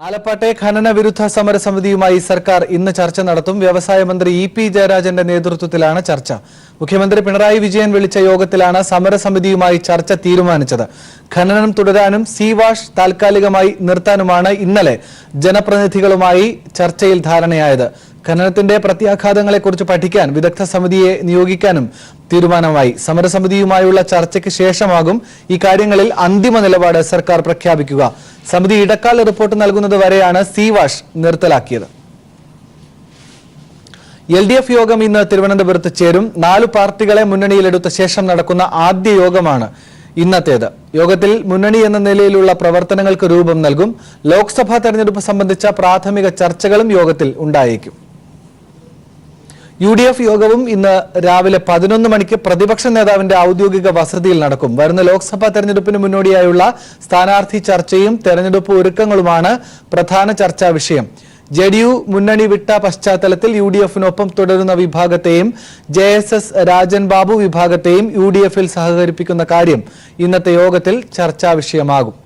ആലപ്പാട്ടെ ഖനന വിരുദ്ധ സമരസമിതിയുമായി സർക്കാർ ഇന്ന് ചർച്ച നടത്തും. വ്യവസായ മന്ത്രി ഇ.പി. ജയരാജന്റെ നേതൃത്വത്തിലാണ് ചർച്ച. മുഖ്യമന്ത്രി പിണറായി വിജയൻ വിളിച്ച യോഗത്തിലാണ് സമരസമിതിയുമായി ചർച്ച തീരുമാനിച്ചത്. ഖനനം തുടരാനും സീ വാഷ് താൽക്കാലികമായി നിർത്താനുമാണ് ഇന്നലെ ജനപ്രതിനിധികളുമായി ചർച്ചയിൽ ധാരണയായത്. ഖനനത്തിന്റെ പ്രത്യാഘാതങ്ങളെക്കുറിച്ച് പഠിക്കാൻ വിദഗ്ധ സമിതിയെ നിയോഗിക്കാനും തീരുമാനമായി. സമരസമിതിയുമായുള്ള ചർച്ചയ്ക്ക് ശേഷമാകും ഇക്കാര്യങ്ങളിൽ അന്തിമ നിലപാട് സർക്കാർ പ്രഖ്യാപിക്കുക. സമിതി ഇടക്കാല റിപ്പോർട്ട് നൽകുന്നത് വരെയാണ് സീ വാഷ് നിർത്തലാക്കിയത്. LDF യോഗം ഇന്ന് തിരുവനന്തപുരത്ത് ചേരും. 4 പാർട്ടികളെ മുന്നണിയിലെടുത്ത ശേഷം നടക്കുന്ന ആദ്യ യോഗമാണ് ഇന്നത്തേത്. യോഗത്തിൽ മുന്നണി എന്ന നിലയിലുള്ള പ്രവർത്തനങ്ങൾക്ക് രൂപം നൽകും. ലോക്സഭാ തെരഞ്ഞെടുപ്പ് സംബന്ധിച്ച പ്രാഥമിക ചർച്ചകളും യോഗത്തിൽ ഉണ്ടായേക്കും. UDF യോഗവും ഇന്ന് രാവിലെ 11 മണിക്ക് പ്രതിപക്ഷ നേതാവിന്റെ ഔദ്യോഗിക വസതിയിൽ നടക്കും. വരുന്ന ലോക്സഭാ തെരഞ്ഞെടുപ്പിന് മുന്നോടിയായുള്ള സ്ഥാനാർത്ഥി ചർച്ചയും തെരഞ്ഞെടുപ്പ് ഒരുക്കങ്ങളുമാണ് പ്രധാന ചർച്ചാ വിഷയം. JDU മുന്നണി വിട്ട പശ്ചാത്തലത്തിൽ UDFനൊപ്പം തുടരുന്ന വിഭാഗത്തെയും JSS രാജൻ ബാബു വിഭാഗത്തെയും UDFൽ സഹകരിപ്പിക്കുന്ന കാര്യം ഇന്നത്തെ യോഗത്തിൽ ചർച്ചാ വിഷയമാകും.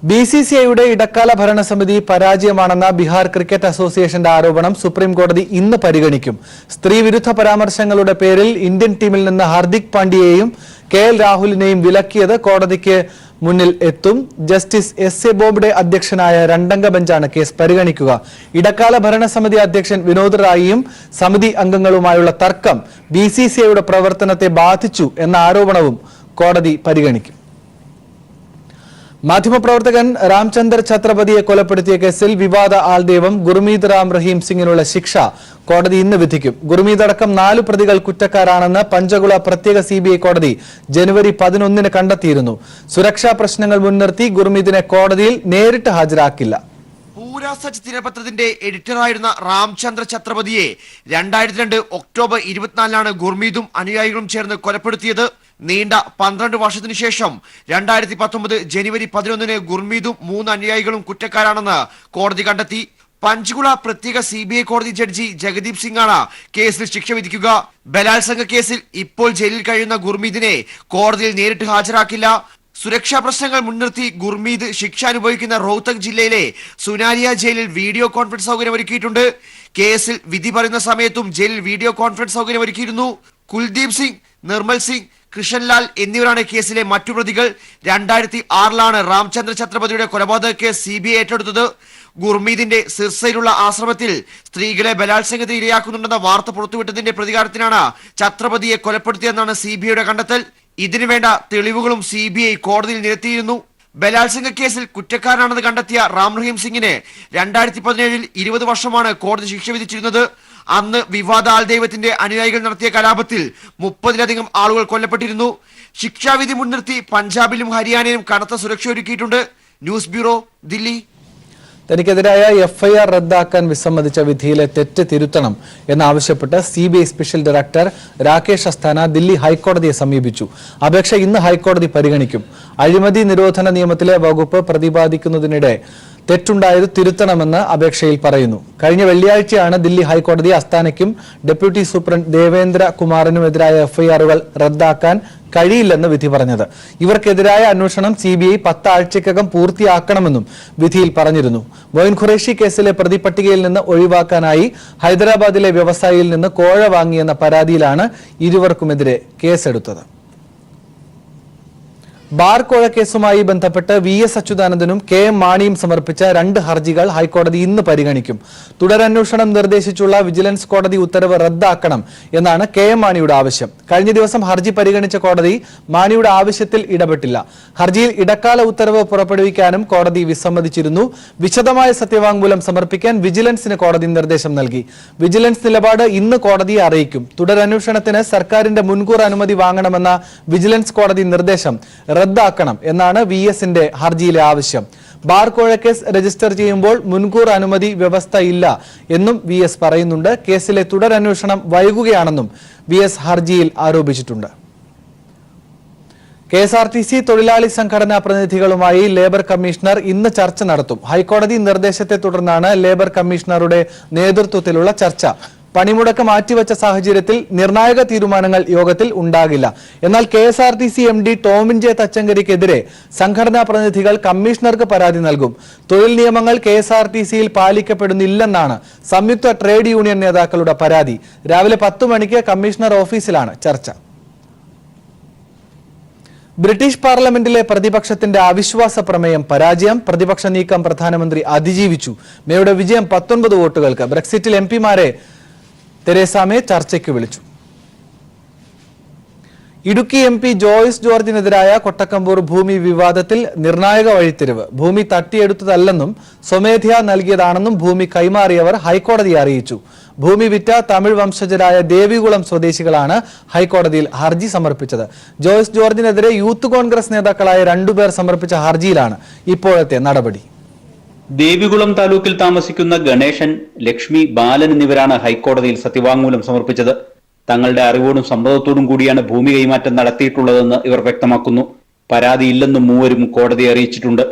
BCCIയുടെ ഇടക്കാല ഭരണസമിതി പരാജയമാണെന്ന ബീഹാർ ക്രിക്കറ്റ് അസോസിയേഷന്റെ ആരോപണം സുപ്രീം കോടതി ഇന്ന് പരിഗണിക്കും. സ്ത്രീവിരുദ്ധ പരാമർശങ്ങളുടെ പേരിൽ ഇന്ത്യൻ ടീമിൽ നിന്ന് ഹാർദിക് പാണ്ഡ്യയെയും KL രാഹുലിനെയും വിലക്കിയത് കോടതിക്ക് മുന്നിൽ എത്തും. Justice S.A. ബോബ്ഡെ അധ്യക്ഷനായ 2-അംഗ ബെഞ്ചാണ് കേസ് പരിഗണിക്കുക. ഇടക്കാല ഭരണസമിതി അധ്യക്ഷൻ വിനോദ് റായിയും സമിതി അംഗങ്ങളുമായുള്ള തർക്കം BCCIയുടെ പ്രവർത്തനത്തെ ബാധിച്ചു എന്ന ആരോപണവും കോടതി പരിഗണിക്കും. മാധ്യമപ്രവർത്തകൻ രാംചന്ദർ ഛത്രപതിയെ കൊലപ്പെടുത്തിയ കേസിൽ വിവാദ ആൾദൈവം ഗുർമീത് റാം റഹീം സിംഗിനുള്ള ശിക്ഷ കോടതി ഇന്ന് വിധിക്കും. ഗുർമീത് അടക്കം 4 പ്രതികൾ കുറ്റക്കാരാണെന്ന് പഞ്ചകുള പ്രത്യേക CBI കോടതി ജനുവരി 11 കണ്ടെത്തിയിരുന്നു. സുരക്ഷാ പ്രശ്നങ്ങൾ മുൻനിർത്തി ഗുർമീതിനെ കോടതിയിൽ നേരിട്ട് ഹാജരാക്കില്ല. പൂര സച്ച് ദിനപത്രത്തിന്റെ എഡിറ്ററായിരുന്ന രാംചന്ദ്ര ഛത്രപതിയെ 2002 ഒക്ടോബർ 24 ഗുർമീതും അനുയായികളും ചേർന്ന് കൊലപ്പെടുത്തിയത്. നീണ്ട 12 വർഷത്തിനു ശേഷം 2019 ജനുവരി 11 ഗുർമീതും 3 അനുയായികളും കുറ്റക്കാരാണെന്ന് കോടതി കണ്ടെത്തി. പഞ്ച്കുള പ്രത്യേക CBI കോടതി ജഡ്ജി ജഗദീപ് സിംഗാണ് കേസിൽ ശിക്ഷ വിധിക്കുക. ബലാത്സംഗ കേസിൽ ഇപ്പോൾ ജയിലിൽ കഴിയുന്ന ഗുർമീതിനെ കോടതിയിൽ നേരിട്ട് ഹാജരാക്കില്ല. സുരക്ഷാ പ്രശ്നങ്ങൾ മുൻനിർത്തി ഗുർമീത് ശിക്ഷ അനുഭവിക്കുന്ന റോഹ്തക് ജില്ലയിലെ സുനാരിയ ജയിലിൽ വീഡിയോ കോൺഫറൻസ് സൗകര്യം ഒരുക്കിയിട്ടുണ്ട്. കേസിൽ വിധി പറയുന്ന സമയത്തും ജയിലിൽ വീഡിയോ കോൺഫറൻസ് സൗകര്യം ഒരുക്കിയിരുന്നു. കുൽദീപ് സിംഗ്, നിർമ്മൽ സിംഗ്, കൃഷ്ണൻലാൽ എന്നിവരാണ് കേസിലെ മറ്റു പ്രതികൾ. 2006 രാംചന്ദ്ര ഛത്രപതിയുടെ കൊലപാതക കേസ് CBI ഏറ്റെടുത്തത്. ഗുർമീതിന്റെ സിർസയിലുള്ള ആശ്രമത്തിൽ സ്ത്രീകളെ ബലാത്സംഗത്തിന് ഇരയാക്കുന്നുണ്ടെന്ന വാർത്ത പുറത്തുവിട്ടതിന്റെ പ്രതികാരത്തിനാണ് ഛത്രപതിയെ കൊലപ്പെടുത്തിയെന്നാണ് CBIയുടെ കണ്ടെത്തൽ. ഇതിനുവേണ്ട തെളിവുകളും CBI കോടതിയിൽ നിരത്തിയിരുന്നു. ബലാത്സംഗ കേസിൽ കുറ്റക്കാരനാണെന്ന് കണ്ടെത്തിയ റാം റഹീം സിംഗിന് 2017 20 വർഷമാണ് കോടതി ശിക്ഷ വിധിച്ചിരുന്നത്. അന്ന് വിവാദ ആൾദൈവത്തിന്റെ അനുയായികൾ നടത്തിയ കലാപത്തിൽ 30-ലധികം ആളുകൾ കൊല്ലപ്പെട്ടിരുന്നു. ശിക്ഷാവിധി മുൻനിർത്തി പഞ്ചാബിലും ഹരിയാനയിലും കനത്ത സുരക്ഷ ഒരുക്കിയിട്ടുണ്ട്. News bureau, Delhi. തനിക്കെതിരായ FIR റദ്ദാക്കാൻ വിസമ്മതിച്ച വിധിയിലെ തെറ്റ് തിരുത്തണം എന്നാവശ്യപ്പെട്ട് CBI special director Rakesh Asthana Delhi ഹൈക്കോടതിയെ സമീപിച്ചു. അപേക്ഷ ഇന്ന് ഹൈക്കോടതി പരിഗണിക്കും. അഴിമതി നിരോധന നിയമത്തിലെ വകുപ്പ് പ്രതിപാദിക്കുന്നതിനിടെ തെറ്റുണ്ടായത് തിരുത്തണമെന്ന് അപേക്ഷയിൽ പറയുന്നു. കഴിഞ്ഞ വെള്ളിയാഴ്ചയാണ് ദില്ലി ഹൈക്കോടതി അസ്താനയ്ക്കും ഡെപ്യൂട്ടി സൂപ്രണ്ട് ദേവേന്ദ്ര കുമാറിനുമെതിരായ FIRകൾ റദ്ദാക്കാൻ കഴിയില്ലെന്ന് വിധി പറഞ്ഞത്. ഇവർക്കെതിരായ അന്വേഷണം CBI 10 ആഴ്ചയ്ക്കകം പൂർത്തിയാക്കണമെന്നും വിധിയിൽ പറഞ്ഞിരുന്നു. മൊയിൻ ഖുറേഷി കേസിലെ പ്രതിപട്ടികയിൽ നിന്ന് ഒഴിവാക്കാനായി ഹൈദരാബാദിലെ വ്യവസായിയിൽ നിന്ന് കോഴ വാങ്ങിയെന്ന പരാതിയിലാണ് ഇരുവർക്കുമെതിരെ കേസെടുത്തത്. ബാർ കോഴ കേസുമായി ബന്ധപ്പെട്ട് VS അച്യുതാനന്ദനും KM മാണിയും സമർപ്പിച്ച 2 ഹർജികൾ ഹൈക്കോടതി ഇന്ന് പരിഗണിക്കും. തുടരന്വേഷണം നിർദ്ദേശിച്ചുള്ള വിജിലൻസ് കോടതി ഉത്തരവ് റദ്ദാക്കണം എന്നാണ് KM മാണിയുടെ ആവശ്യം. കഴിഞ്ഞ ദിവസം ഹർജി പരിഗണിച്ച കോടതി മാണിയുടെ ആവശ്യത്തിൽ ഇടപെട്ടില്ല. ഹർജിയിൽ ഇടക്കാല ഉത്തരവ് പുറപ്പെടുവിക്കാനും കോടതി വിസമ്മതിച്ചിരുന്നു. വിശദമായ സത്യവാങ്മൂലം സമർപ്പിക്കാൻ വിജിലൻസിന് കോടതി നിർദ്ദേശം നൽകി. വിജിലൻസ് നിലപാട് ഇന്ന് കോടതിയെ അറിയിക്കും. തുടരന്വേഷണത്തിന് സർക്കാരിന്റെ മുൻകൂർ അനുമതി വാങ്ങണമെന്ന വിജിലൻസ് കോടതി നിർദ്ദേശം റദ്ദാക്കണം എന്നാണ് VSന്റെ ഹർജിയിലെ ആവശ്യം. ബാർ കോഴ കേസ് രജിസ്റ്റർ ചെയ്യുമ്പോൾ മുൻകൂർ അനുമതി വ്യവസ്ഥ ഇല്ല എന്നും VS പറയുന്നുണ്ട്. കേസിലെ തുടരന്വേഷണം വൈകുകയാണെന്നും VS ഹർജിയിൽ ആരോപിച്ചിട്ടുണ്ട്. KSRTC തൊഴിലാളി സംഘടനാ പ്രതിനിധികളുമായി ലേബർ കമ്മീഷണർ ഇന്ന് ചർച്ച നടത്തും. ഹൈക്കോടതി നിർദ്ദേശത്തെ തുടർന്നാണ് ലേബർ കമ്മീഷണറുടെ നേതൃത്വത്തിലുള്ള ചർച്ച. പണിമുടക്ക് മാറ്റിവെച്ച സാഹചര്യത്തിൽ നിർണായക തീരുമാനങ്ങൾ യോഗത്തിൽ ഉണ്ടാകില്ല. എന്നാൽ KSRTC MD ടോമിൻ ജെ തച്ചങ്കരിക്കെതിരെ സംഘടനാ പ്രതിനിധികൾ കമ്മീഷണർക്ക് പരാതി നൽകും. തൊഴിൽ നിയമങ്ങൾ KSRTCയിൽ പാലിക്കപ്പെടുന്നില്ലെന്നാണ് സംയുക്ത ട്രേഡ് യൂണിയൻ നേതാക്കളുടെ പരാതി. രാവിലെ 10 മണിക്ക് കമ്മീഷണർ ഓഫീസിലാണ് ചർച്ച. ബ്രിട്ടീഷ് പാർലമെന്റിലെ പ്രതിപക്ഷത്തിന്റെ അവിശ്വാസ പ്രമേയം പരാജയം. പ്രതിപക്ഷ നീക്കം പ്രധാനമന്ത്രി അതിജീവിച്ചു. മേയുടെ വിജയം 19 വോട്ടുകൾക്ക്. ബ്രെക്സിറ്റിൽ MPമാരെ തെരേസ മേ ചർച്ചയ്ക്ക് വിളിച്ചു. ഇടുക്കി MP ജോയ്സ് ജോർജിനെതിരായ കൊട്ടക്കമ്പൂർ ഭൂമി വിവാദത്തിൽ നിർണായക വഴിത്തിരിവ്. ഭൂമി തട്ടിയെടുത്തതല്ലെന്നും സ്വമേധയാ നൽകിയതാണെന്നും ഭൂമി കൈമാറിയവർ ഹൈക്കോടതിയെ അറിയിച്ചു. ഭൂമി വിറ്റ തമിഴ് വംശജരായ ദേവികുളം സ്വദേശികളാണ് ഹൈക്കോടതിയിൽ ഹർജി സമർപ്പിച്ചത്. ജോയ്സ് ജോർജിനെതിരെ യൂത്ത് കോൺഗ്രസ് നേതാക്കളായ 2 പേർ സമർപ്പിച്ച ഹർജിയിലാണ് ഇപ്പോഴത്തെ നടപടി. ദേവികുളം താലൂക്കിൽ താമസിക്കുന്ന ഗണേശൻ, ലക്ഷ്മി, ബാലൻ എന്നിവരാണ് ഹൈക്കോടതിയിൽ സത്യവാങ്മൂലം സമർപ്പിച്ചത്. തങ്ങളുടെ അറിവോടും സമ്മതത്തോടും കൂടിയാണ് ഭൂമി കൈമാറ്റം നടത്തിയിട്ടുള്ളതെന്ന് ഇവർ വ്യക്തമാക്കുന്നു. പരാതിയില്ലെന്നും മൂവരും കോടതിയെ അറിയിച്ചിട്ടുണ്ട്.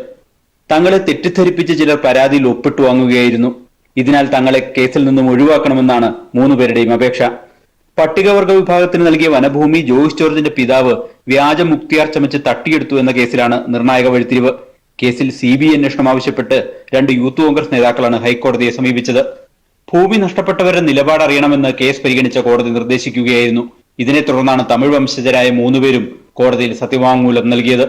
തങ്ങളെ തെറ്റിദ്ധരിപ്പിച്ച് ചിലർ പരാതിയിൽ ഒപ്പിട്ടു വാങ്ങുകയായിരുന്നു. ഇതിനാൽ തങ്ങളെ കേസിൽ നിന്നും ഒഴിവാക്കണമെന്നാണ് 3 പേരുടെയും അപേക്ഷ. പട്ടികവർഗ വിഭാഗത്തിന് നൽകിയ വനഭൂമി ജോയ്സ് ജോർജിന്റെ പിതാവ് വ്യാജ മുക്തിയാർ ചമച്ച് തട്ടിയെടുത്തു എന്ന കേസിലാണ് നിർണായക വഴിത്തിരിവ്. കേസിൽ CBI അന്വേഷണം ആവശ്യപ്പെട്ട് 2 യൂത്ത് കോൺഗ്രസ് നേതാക്കളാണ് ഹൈക്കോടതിയെ സമീപിച്ചത്. ഭൂമി നഷ്ടപ്പെട്ടവരുടെ നിലപാട് അറിയണമെന്ന് കേസ് പരിഗണിച്ച കോടതി നിർദ്ദേശിക്കുകയായിരുന്നു. ഇതിനെ തുടർന്നാണ് തമിഴ് വംശജരായ 3 പേരും കോടതിയിൽ സത്യവാങ്മൂലം നൽകിയത്.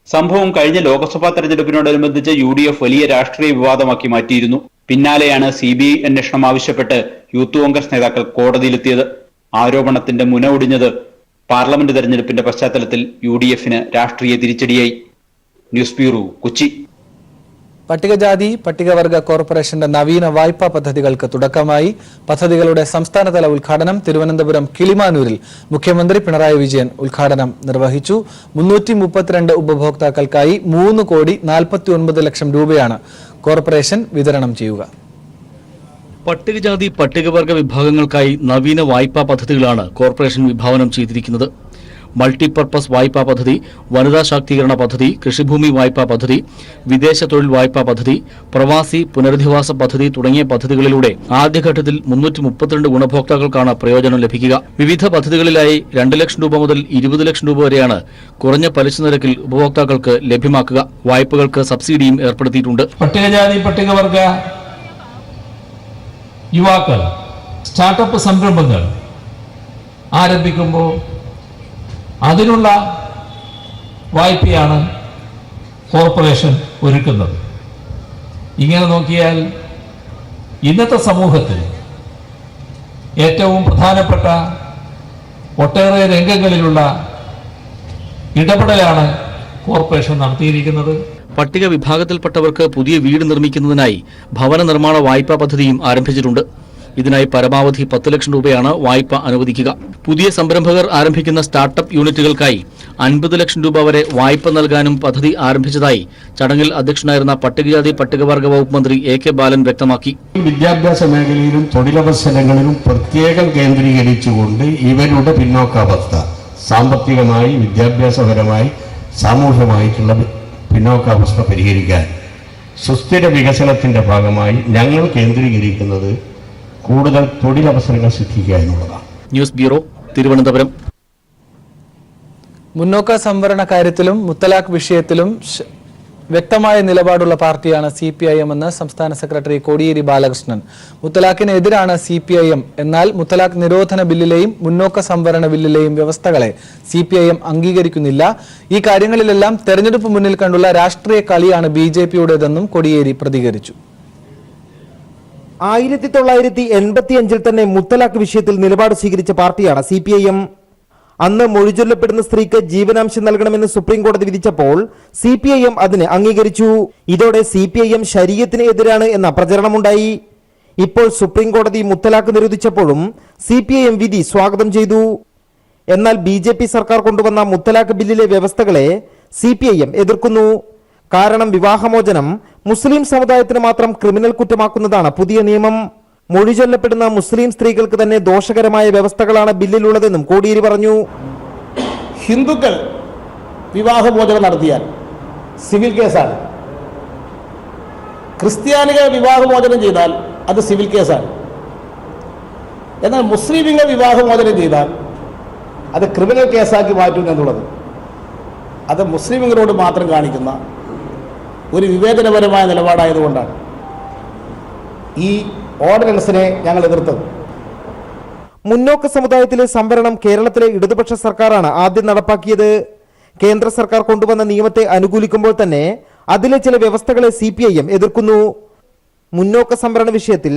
സംഭവം കഴിഞ്ഞ ലോക്സഭാ തെരഞ്ഞെടുപ്പിനോടനുബന്ധിച്ച് UDF വലിയ രാഷ്ട്രീയ വിവാദമാക്കി മാറ്റിയിരുന്നു. പിന്നാലെയാണ് CBI അന്വേഷണം ആവശ്യപ്പെട്ട് യൂത്ത് കോൺഗ്രസ് നേതാക്കൾ കോടതിയിലെത്തിയത്. ആരോപണത്തിന്റെ മുന ഒടിഞ്ഞത് പാർലമെന്റ് തെരഞ്ഞെടുപ്പിന്റെ പശ്ചാത്തലത്തിൽ UDFന് രാഷ്ട്രീയ തിരിച്ചടിയായി. News bureau, Kochi. പട്ടികജാതി പട്ടികവർഗ കോർപ്പറേഷന്റെ നവീന വായ്പാ പദ്ധതികൾക്ക് തുടക്കമായി. പദ്ധതികളുടെ സംസ്ഥാനതല ഉദ്ഘാടനം തിരുവനന്തപുരം കിളിമാനൂരിൽ മുഖ്യമന്ത്രി പിണറായി വിജയൻ ഉദ്ഘാടനം നിർവഹിച്ചു. 332 ഉപഭോക്താക്കൾക്കായി 3,49,00,000 രൂപയാണ് കോർപ്പറേഷൻ വിതരണം ചെയ്യുക. പട്ടികജാതി പട്ടികവർഗ വിഭാഗങ്ങൾക്കായി നവീന വായ്പാ പദ്ധതികളാണ് കോർപ്പറേഷൻ വിഭാവനം ചെയ്തിരിക്കുന്നത്. മൾട്ടിപർപ്പസ് വായ്പാ പദ്ധതി, വനിതാ ശാക്തീകരണ പദ്ധതി, കൃഷിഭൂമി വായ്പാ പദ്ധതി, വിദേശ തൊഴിൽ വായ്പാ പദ്ധതി, പ്രവാസി പുനരധിവാസ പദ്ധതി തുടങ്ങിയ പദ്ധതികളിലൂടെ ആദ്യഘട്ടത്തിൽ 332 ഗുണഭോക്താക്കൾക്കാണ് പ്രയോജനം ലഭിക്കുക. വിവിധ പദ്ധതികളിലായി 2 ലക്ഷം രൂപ മുതൽ 20 ലക്ഷം രൂപ വരെയാണ് കുറഞ്ഞ പലിശ നിരക്കിൽ ഉപഭോക്താക്കൾക്ക് ലഭ്യമാക്കുക. വായ്പകൾക്ക് സബ്സിഡിയും ഏർപ്പെടുത്തിയിട്ടുണ്ട്. പട്ടികജാതി പട്ടികവർഗ യുവാക്കൾ സ്റ്റാർട്ടപ്പ് സംരംഭങ്ങൾ ആരംഭിക്കുമ്പോൾ അതിനുള്ള വായ്പയാണ് കോർപ്പറേഷൻ ഒരുക്കുന്നത്. ഇങ്ങനെ നോക്കിയാൽ ഇന്നത്തെ സമൂഹത്തിൽ ഏറ്റവും പ്രധാനപ്പെട്ട ഒട്ടേറെ രംഗങ്ങളിലുള്ള ഇടപെടലാണ് കോർപ്പറേഷൻ നടത്തിയിരിക്കുന്നത്. പട്ടിക വിഭാഗത്തിൽപ്പെട്ടവർക്ക് പുതിയ വീട് നിർമ്മിക്കുന്നതിനായി ഭവന നിർമ്മാണ വായ്പാ പദ്ധതിയും ആരംഭിച്ചിട്ടുണ്ട്. ഇതിനായി പരമാവധി 10 ലക്ഷം രൂപയാണ് വായ്പ അനുവദിക്കുക. പുതിയ സംരംഭകർ ആരംഭിക്കുന്ന സ്റ്റാർട്ടപ്പ് യൂണിറ്റുകൾക്കായി 50 ലക്ഷം രൂപ വരെ വായ്പ നൽകാനും പദ്ധതി ആരംഭിച്ചതായി ചടങ്ങിൽ അധ്യക്ഷനായിരുന്ന പട്ടികജാതി പട്ടികവർഗ വകുപ്പ് മന്ത്രി AK ബാലൻ വ്യക്തമാക്കി. വിദ്യാഭ്യാസ മേഖലയിലും തൊഴിലവസരങ്ങളിലും പ്രത്യേകം കേന്ദ്രീകരിച്ചുകൊണ്ട് ഇവരുടെ പിന്നോക്കാവസ്ഥ സാമ്പത്തികമായി, വിദ്യാഭ്യാസപരമായി, സാമൂഹികമായിട്ടുള്ള പിന്നോക്കാവസ്ഥ പരിഹരിക്കാൻ സുസ്ഥിര വികസനത്തിന്റെ ഭാഗമായി ഞങ്ങൾ കേന്ദ്രീകരിക്കുന്നത് കൂടുതൽ തൊഴിലവസരങ്ങൾ സൃഷ്ടിക്കുക എന്നുള്ളതാണ്. News bureau, Thiruvananthapuram. മുന്നോക്ക സംവരണ കാര്യത്തിലും മുത്തലാഖ് വിഷയത്തിലും വ്യക്തമായ നിലപാടുള്ള പാർട്ടിയാണ് CPIM എന്ന് സംസ്ഥാന സെക്രട്ടറി കോടിയേരി ബാലകൃഷ്ണൻ. മുത്തലാഖിനെതിരാണ് CPIM. എന്നാൽ മുത്തലാഖ് നിരോധന ബില്ലിലെയും മുന്നോക്ക സംവരണ ബില്ലിലെയും വ്യവസ്ഥകളെ CPIM അംഗീകരിക്കുന്നില്ല. ഈ കാര്യങ്ങളിലെല്ലാം തെരഞ്ഞെടുപ്പ് മുന്നിൽ കണ്ടുള്ള രാഷ്ട്രീയ കളിയാണ് BJPയുടേതെന്നും കോടിയേരി പ്രതികരിച്ചു. 1985 തന്നെ മുത്തലാഖ് വിഷയത്തിൽ നിലപാട് സ്വീകരിച്ച പാർട്ടിയാണ് CPIM. അന്ന് മൊഴിചൊല്ലപ്പെടുന്ന സ്ത്രീക്ക് ജീവനാംശം നൽകണമെന്ന് സുപ്രീം കോടതി വിധിച്ചപ്പോൾ CPIM അതിന് അംഗീകരിച്ചു. ഇതോടെ CPIM ശരീഅത്തിന് എതിരാണ് എന്ന പ്രചരണമുണ്ടായി. ഇപ്പോൾ സുപ്രീം കോടതി മുത്തലാഖ് നിരോധിച്ചപ്പോഴും CPIM വിധി സ്വാഗതം ചെയ്തു. എന്നാൽ BJP സർക്കാർ കൊണ്ടുവന്ന മുത്തലാഖ് ബില്ലിലെ വ്യവസ്ഥകളെ CPIM എതിർക്കുന്നു. കാരണം വിവാഹമോചനം മുസ്ലിം സമുദായത്തിന് മാത്രം ക്രിമിനൽ കുറ്റമാക്കുന്നതാണ് പുതിയ നിയമം. മൊഴിചൊല്ലപ്പെടുന്ന മുസ്ലിം സ്ത്രീകൾക്ക് തന്നെ ദോഷകരമായ വ്യവസ്ഥകളാണ് ബില്ലിലുള്ളതെന്നും കോടിയേരി പറഞ്ഞു. ഹിന്ദുക്കൾ വിവാഹമോചനം നടത്തിയാൽ സിവിൽ കേസാണ്. ക്രിസ്ത്യാനികൾ വിവാഹമോചനം ചെയ്താൽ അത് സിവിൽ കേസാണ്. എന്നാൽ മുസ്ലിമുകൾ വിവാഹമോചനം ചെയ്താൽ അത് ക്രിമിനൽ കേസാക്കി മാറ്റുന്നു എന്നുള്ളത് അത് മുസ്ലിമുകളോട് മാത്രം കാണിക്കുന്ന ഒരു വിവേചനപരമായ നിലപാടായതുകൊണ്ടാണ് ഈ ഓർഡിനൻസിനെ ഞങ്ങൾ എതിർത്തത്. മുന്നോക്ക സമുദായത്തിലെ സംവരണം കേരളത്തിലെ ഇടതുപക്ഷ സർക്കാരാണ് ആദ്യം നടപ്പാക്കിയത്. കേന്ദ്ര സർക്കാർ കൊണ്ടുവന്ന നിയമത്തെ അനുകൂലിക്കുമ്പോൾ തന്നെ അതിലെ ചില വ്യവസ്ഥകളെ CPIM എതിർക്കുന്നു. മുന്നോക്ക സംവരണ വിഷയത്തിൽ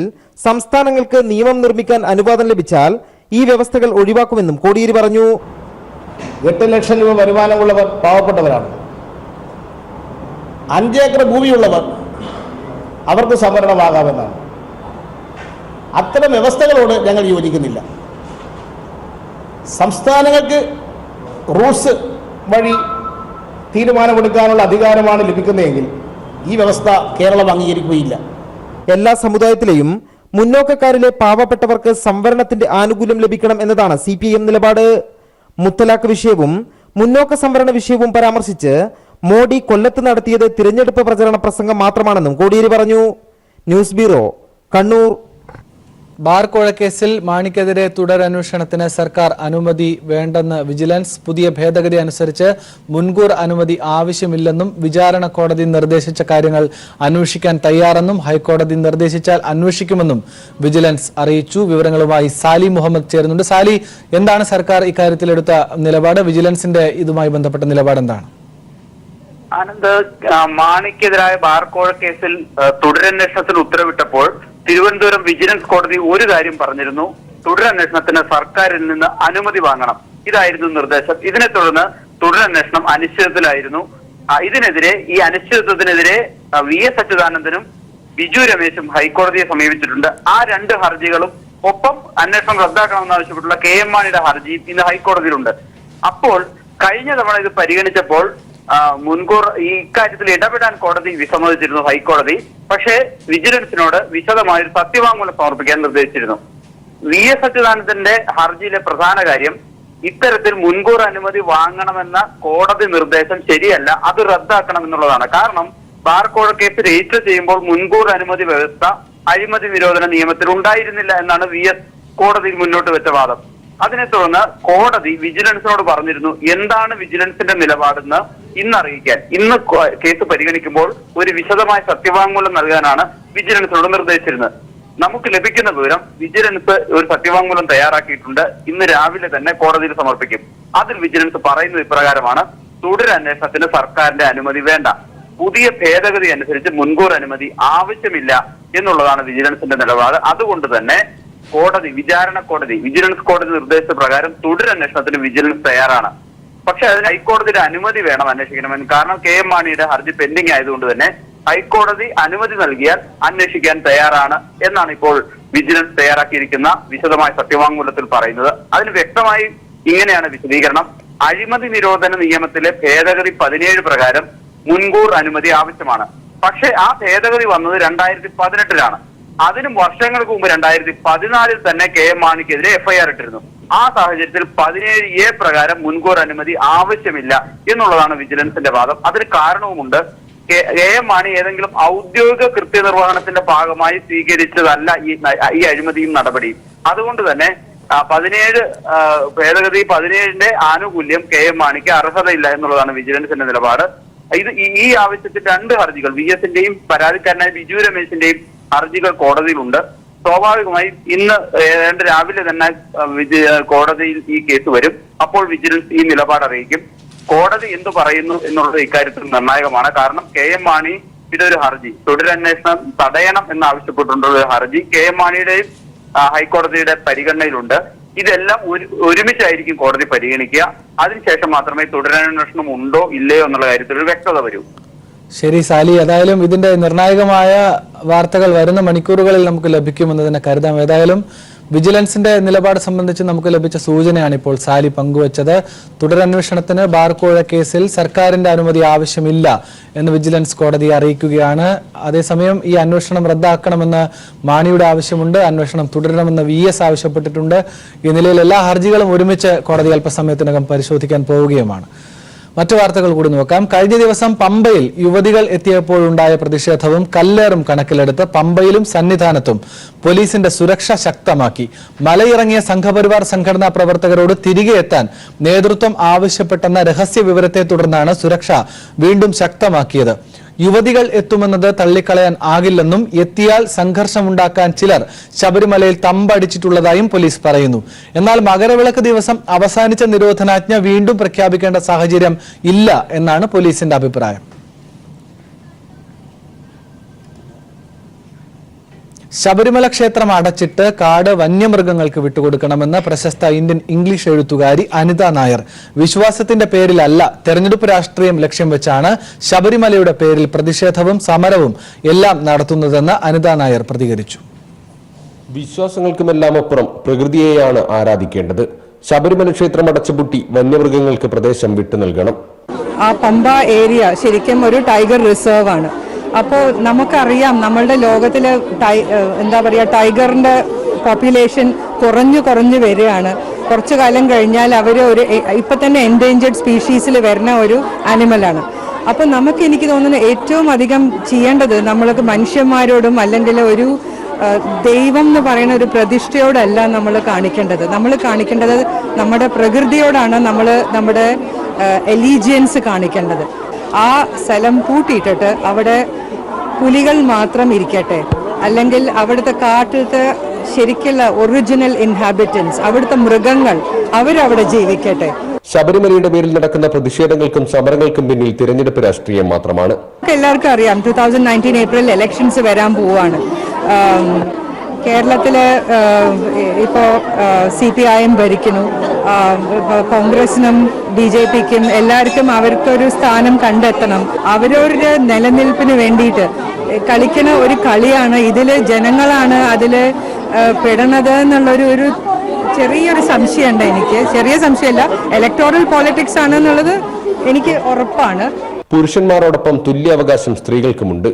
സംസ്ഥാനങ്ങൾക്ക് നിയമം നിർമ്മിക്കാൻ അനുവാദം ലഭിച്ചാൽ ഈ വ്യവസ്ഥകൾ ഒഴിവാക്കുമെന്നും കോടിയേരി പറഞ്ഞു. 8 ലക്ഷം രൂപ വരുമാനമുള്ളവർ പാവപ്പെട്ടവരാണ്. 5 ഏക്കർ ഭൂമിയുള്ളവർ അവർക്ക് സംവരണമാകാമെന്നാണ്. അത്തരം വ്യവസ്ഥകളോട് ഞങ്ങൾ യോജിക്കുന്നില്ല. സംസ്ഥാനങ്ങൾക്ക് റൂൾസ് വഴി തീരുമാനമെടുക്കാനുള്ള അധികാരമാണ് ലഭിക്കുന്നതെങ്കിൽ ഈ വ്യവസ്ഥ കേരളം അംഗീകരിക്കുകയില്ല. എല്ലാ സമുദായത്തിലെയും മുന്നോക്കക്കാരിലെ പാവപ്പെട്ടവർക്ക് സംവരണത്തിന്റെ ആനുകൂല്യം ലഭിക്കണം എന്നതാണ് CPIM നിലപാട്. മുത്തലാഖ് വിഷയവും മുന്നോക്ക സംവരണ വിഷയവും പരാമർശിച്ച് മോഡി കൊല്ലത്ത് നടത്തിയത് തിരഞ്ഞെടുപ്പ് പ്രചരണ പ്രസംഗം മാത്രമാണെന്നും കോടിയേരി പറഞ്ഞു. News bureau, Kannur. ബാർ കോഴക്കേസിൽ മാണിക്കെതിരെ തുടരന്വേഷണത്തിന് സർക്കാർ അനുമതി വേണ്ടെന്ന് വിജിലൻസ്. പുതിയ ഭേദഗതി അനുസരിച്ച് മുൻകൂർ അനുമതി ആവശ്യമില്ലെന്നും വിചാരണ കോടതി നിർദ്ദേശിച്ച കാര്യങ്ങൾ അന്വേഷിക്കാൻ തയ്യാറെന്നും ഹൈക്കോടതി നിർദ്ദേശിച്ചാൽ അന്വേഷിക്കുമെന്നും വിജിലൻസ് അറിയിച്ചു. വിവരങ്ങളുമായി സാലി മുഹമ്മദ് ചേരുന്നുണ്ട്. സാലി, എന്താണ് സർക്കാർ ഇക്കാര്യത്തിലെടുത്ത നിലപാട്? വിജിലൻസിന്റെ ഇതുമായി ബന്ധപ്പെട്ട നിലപാട് എന്താണ്? ആനന്ദ്, മാണിക്കെതിരായ ബാർ കോഴക്കേസിൽ തുടരന്വേഷണത്തിന് ഉത്തരവിട്ടപ്പോൾ തിരുവനന്തപുരം വിജിലൻസ് കോടതി ഒരു കാര്യം പറഞ്ഞിരുന്നു: തുടരന്വേഷണത്തിന് സർക്കാരിൽ നിന്ന് അനുമതി വാങ്ങണം. ഇതായിരുന്നു നിർദ്ദേശം. ഇതിനെ തുടർന്ന് തുടരന്വേഷണം അനിശ്ചിതത്തിലായിരുന്നു. ഇതിനെതിരെ, ഈ അനിശ്ചിതത്വത്തിനെതിരെ VS അച്യുതാനന്ദനും ബിജു രമേശും ഹൈക്കോടതിയെ സമീപിച്ചിട്ടുണ്ട്. ആ 2 ഹർജികളും ഒപ്പം അന്വേഷണം റദ്ദാക്കണമെന്നാവശ്യപ്പെട്ടുള്ള KM മാണിയുടെ ഹർജിയും ഇന്ന് ഹൈക്കോടതിയിലുണ്ട്. അപ്പോൾ കഴിഞ്ഞ തവണ ഇത് പരിഗണിച്ചപ്പോൾ മുൻകൂർ ഇക്കാര്യത്തിൽ ഇടപെടാൻ കോടതി വിസമ്മതിച്ചിരുന്നു, ഹൈക്കോടതി. പക്ഷേ വിജിലൻസിനോട് വിശദമായൊരു സത്യവാങ്മൂലം സമർപ്പിക്കാൻ നിർദ്ദേശിച്ചിരുന്നു. VS അച്യുതാനന്ദന്റെ ഹർജിയിലെ പ്രധാന കാര്യം ഇത്തരത്തിൽ മുൻകൂർ അനുമതി വാങ്ങണമെന്ന കോടതി നിർദ്ദേശം ശരിയല്ല, അത് റദ്ദാക്കണമെന്നുള്ളതാണ്. കാരണം ബാർ കോഴക്കേസ് രജിസ്റ്റർ ചെയ്യുമ്പോൾ മുൻകൂർ അനുമതി വ്യവസ്ഥ അഴിമതി നിരോധന നിയമത്തിൽ ഉണ്ടായിരുന്നില്ല എന്നാണ് VS കോടതിയിൽ മുന്നോട്ട് വെച്ച വാദം. അതിനെ തുടർന്ന് കോടതി വിജിലൻസിനോട് പറഞ്ഞിരുന്നു എന്താണ് വിജിലൻസിന്റെ നിലപാടെന്ന് ഇന്ന് അറിയിക്കാൻ. ഇന്ന് കേസ് പരിഗണിക്കുമ്പോൾ ഒരു വിശദമായ സത്യവാങ്മൂലം നൽകാനാണ് വിജിലൻസിനോട് നിർദ്ദേശിച്ചിരുന്നത്. നമുക്ക് ലഭിക്കുന്ന വിവരം, വിജിലൻസ് ഒരു സത്യവാങ്മൂലം തയ്യാറാക്കിയിട്ടുണ്ട്. ഇന്ന് രാവിലെ തന്നെ കോടതിയിൽ സമർപ്പിക്കും. അതിൽ വിജിലൻസ് പറയുന്നത് ഇപ്രകാരമാണ്: തുടരന്വേഷണത്തിന് സർക്കാരിന്റെ അനുമതി വേണ്ട, പുതിയ ഭേദഗതി അനുസരിച്ച് മുൻകൂർ അനുമതി ആവശ്യമില്ല എന്നുള്ളതാണ് വിജിലൻസിന്റെ നിലപാട്. അതുകൊണ്ട് തന്നെ കോടതി, വിചാരണ കോടതി, വിജിലൻസ് കോടതി നിർദ്ദേശിച്ച പ്രകാരം തുടരന്വേഷണത്തിന് വിജിലൻസ് തയ്യാറാണ്. പക്ഷെ അതിന് ഹൈക്കോടതിയുടെ അനുമതി വേണം അന്വേഷിക്കണമെന്ന്. കാരണം KM മാണിയുടെ ഹർജി പെൻഡിംഗ് ആയതുകൊണ്ട് തന്നെ ഹൈക്കോടതി അനുമതി നൽകിയാൽ അന്വേഷിക്കാൻ തയ്യാറാണ് എന്നാണ് ഇപ്പോൾ വിജിലൻസ് തയ്യാറാക്കിയിരിക്കുന്ന വിശദമായ സത്യവാങ്മൂലത്തിൽ പറയുന്നത്. അതിന് വ്യക്തമായി ഇങ്ങനെയാണ് വിശദീകരണം: അഴിമതി നിരോധന നിയമത്തിലെ ഭേദഗതി 17 പ്രകാരം മുൻകൂർ അനുമതി ആവശ്യമാണ്. പക്ഷെ ആ ഭേദഗതി വന്നത് 2018-ലാണ്. അതിനും വർഷങ്ങൾക്ക് മുമ്പ് 2014 തന്നെ KM മാണിക്കെതിരെ FIR ഇട്ടിരുന്നു. ആ സാഹചര്യത്തിൽ 17A പ്രകാരം മുൻകൂർ അനുമതി ആവശ്യമില്ല എന്നുള്ളതാണ് വിജിലൻസിന്റെ വാദം. അതിന് കാരണവുമുണ്ട്. KM മാണി ഏതെങ്കിലും ഔദ്യോഗിക കൃത്യനിർവഹണത്തിന്റെ ഭാഗമായി സ്വീകരിച്ചതല്ല ഈ അഴിമതിയും നടപടിയും. അതുകൊണ്ട് തന്നെ 17 ഭേദഗതി 17ന്റെ ആനുകൂല്യം KM മാണിക്ക് അർഹതയില്ല എന്നുള്ളതാണ് വിജിലൻസിന്റെ നിലപാട്. ഈ ആവശ്യത്തിൽ 2 ഹർജികൾ, VSന്റെയും പരാതിക്കാരനായ ബിജു രമേശിന്റെയും ഹർജികൾ കോടതിയിലുണ്ട്. സ്വാഭാവികമായി ഇന്ന് രാവിലെ തന്നെ കോടതിയിൽ ഈ കേസ് വരും. അപ്പോൾ വിജിലൻസ് ഈ നിലപാട് അറിയിക്കും. കോടതി എന്ത് പറയുന്നു എന്നുള്ളത് ഇക്കാര്യത്തിൽ നിർണായകമാണ്. കാരണം KM മാണി ഇതൊരു ഹർജി, തുടരന്വേഷണം തടയണം എന്നാവശ്യപ്പെട്ടുള്ള ഒരു ഹർജി KM മാണിയുടെയും ഹൈക്കോടതിയുടെ പരിഗണനയിലുണ്ട്. ഇതെല്ലാം ഒരുമിച്ചായിരിക്കും കോടതി പരിഗണിക്കുക. അതിനുശേഷം മാത്രമേ തുടരന്വേഷണം ഉണ്ടോ ഇല്ലയോ എന്നുള്ള കാര്യത്തിൽ ഒരു വ്യക്തത വരൂ. ശരി സാലി, ഏതായാലും ഇതിന്റെ നിർണായകമായ വാർത്തകൾ വരുന്ന മണിക്കൂറുകളിൽ നമുക്ക് ലഭിക്കുമെന്ന് തന്നെ കരുതാം. ഏതായാലും വിജിലൻസിന്റെ നിലപാട് സംബന്ധിച്ച് നമുക്ക് ലഭിച്ച സൂചനയാണ് ഇപ്പോൾ സാലി പങ്കുവച്ചത്. തുടരന്വേഷണത്തിന് ബാർ കോഴ കേസിൽ സർക്കാരിന്റെ അനുമതി ആവശ്യമില്ല എന്ന് വിജിലൻസ് കോടതിയെ അറിയിക്കുകയാണ്. അതേസമയം ഈ അന്വേഷണം റദ്ദാക്കണമെന്ന് മാണിയുടെ ആവശ്യമുണ്ട്, അന്വേഷണം തുടരണമെന്ന് VS ആവശ്യപ്പെട്ടിട്ടുണ്ട്. ഈ നിലയിൽ എല്ലാ ഹർജികളും ഒരുമിച്ച് കോടതി അല്പസമയത്തിനകം പരിശോധിക്കാൻ പോവുകയുമാണ്. മറ്റു വാർത്തകൾ കൂടി നോക്കാം. കഴിഞ്ഞ ദിവസം പമ്പയിൽ യുവതികൾ എത്തിയപ്പോഴുണ്ടായ പ്രതിഷേധവും കല്ലേറും കണക്കിലെടുത്ത് പമ്പയിലും സന്നിധാനത്തും പോലീസിന്റെ സുരക്ഷ ശക്തമാക്കി. മലയിറങ്ങിയ സംഘപരിവാർ സംഘടനാ പ്രവർത്തകരോട് തിരികെ എത്താൻ നേതൃത്വം ആവശ്യപ്പെട്ടെന്ന രഹസ്യ വിവരത്തെ തുടർന്നാണ് സുരക്ഷ വീണ്ടും ശക്തമാക്കിയത്. യുവതികൾ എത്തുമെന്നത് തള്ളിക്കളയാൻ ആകില്ലെന്നും എത്തിയാൽ സംഘർഷമുണ്ടാക്കാൻ ചിലർ ശബരിമലയിൽ തമ്പടിച്ചിട്ടുള്ളതായും പോലീസ് പറയുന്നു. എന്നാൽ മകരവിളക്ക് ദിവസം അവസാനിച്ച നിരോധനാജ്ഞ വീണ്ടും പ്രഖ്യാപിക്കേണ്ട സാഹചര്യം ഇല്ല എന്നാണ് പോലീസിന്റെ അഭിപ്രായം. ശബരിമല ക്ഷേത്രം അടച്ചിട്ട് കാട് വന്യമൃഗങ്ങൾക്ക് വിട്ടുകൊടുക്കണമെന്ന് പ്രശസ്ത ഇന്ത്യൻ ഇംഗ്ലീഷ് എഴുത്തുകാരി അനിത നായർ. വിശ്വാസത്തിന്റെ പേരിലല്ല, തെരഞ്ഞെടുപ്പ് രാഷ്ട്രീയം ലക്ഷ്യം വെച്ചാണ് ശബരിമലയുടെ പേരിൽ പ്രതിഷേധവും സമരവും എല്ലാം നടത്തുന്നതെന്ന് അനിത നായർ പ്രതികരിച്ചു. വിശ്വാസങ്ങൾക്കുമെല്ലാം അപ്പുറം പ്രകൃതിയെയാണ് ആരാധിക്കേണ്ടത്. ശബരിമല ക്ഷേത്രം അടച്ചുപൂട്ടി വന്യമൃഗങ്ങൾക്ക് പ്രദേശം വിട്ടു നൽകണം. ആ പമ്പ ഏരിയ ശരിക്കും ഒരു ടൈഗർ റിസർവ് ആണ്. അപ്പോൾ നമുക്കറിയാം നമ്മളുടെ ലോകത്തിലെ ടൈഗറിന്റെ പോപ്പുലേഷൻ കുറഞ്ഞു വരികയാണ്. കുറച്ചു കാലം കഴിഞ്ഞാൽ അവർ ഇപ്പൊ തന്നെ എൻഡേഞ്ചേർഡ് സ്പീഷീസിൽ വരുന്ന ഒരു ആനിമലാണ്. അപ്പോൾ എനിക്ക് തോന്നുന്നു ഏറ്റവും അധികം ചെയ്യേണ്ടത് നമ്മൾക്ക് മനുഷ്യന്മാരോടും അല്ലെങ്കിൽ ഒരു ദൈവം എന്ന് പറയുന്ന ഒരു പ്രതിഷ്ഠയോടല്ല നമ്മൾ കാണിക്കേണ്ടത്. നമ്മൾ കാണിക്കേണ്ടത് നമ്മുടെ പ്രകൃതിയോടാണ് നമ്മുടെ എലീജിയൻസ് കാണിക്കേണ്ടത്. ആ സ്ഥലം പൂട്ടിയിട്ടിട്ട് അവിടെ പുലികൾ മാത്രം ഇരിക്കട്ടെ, അല്ലെങ്കിൽ അവിടുത്തെ കാട്ടിലത്തെ ശരിക്കുള്ള ഒറിജിനൽ ഇൻഹാബിറ്റൻസ്, അവിടുത്തെ മൃഗങ്ങൾ അവരവിടെ ജീവിക്കട്ടെ. ശബരിമലയുടെ പേരിൽ നടക്കുന്ന പ്രതിഷേധങ്ങൾക്കും സമരങ്ങൾക്കും പിന്നിൽ തിരഞ്ഞെടുപ്പ് രാഷ്ട്രീയം മാത്രമാണ്. എല്ലാവർക്കും അറിയാം 2019 ഏപ്രിൽ ഇലക്ഷൻസ് വരാൻ പോവാണ്. കേരളത്തില് ഇപ്പോൾ CPIM ഭരിക്കുന്നു. കോൺഗ്രസിനും BJPക്കും എല്ലാവർക്കും അവർക്കൊരു സ്ഥാനം കണ്ടെത്തണം. അവരവരുടെ നിലനിൽപ്പിന് വേണ്ടിയിട്ട് കളിക്കുന്ന ഒരു കളിയാണ്. ഇതില് ജനങ്ങളാണ് അതില് പെടുന്നത് എന്നുള്ളൊരു ചെറിയൊരു സംശയമുണ്ട് എനിക്ക്. ചെറിയ സംശയമല്ല, ഇലക്ടോറൽ പോളിറ്റിക്സ് ആണെന്നുള്ളത് എനിക്ക് ഉറപ്പാണ്. പുരുഷന്മാരോടൊപ്പം തുല്യ അവകാശം സ്ത്രീകൾക്കുമുണ്ട്.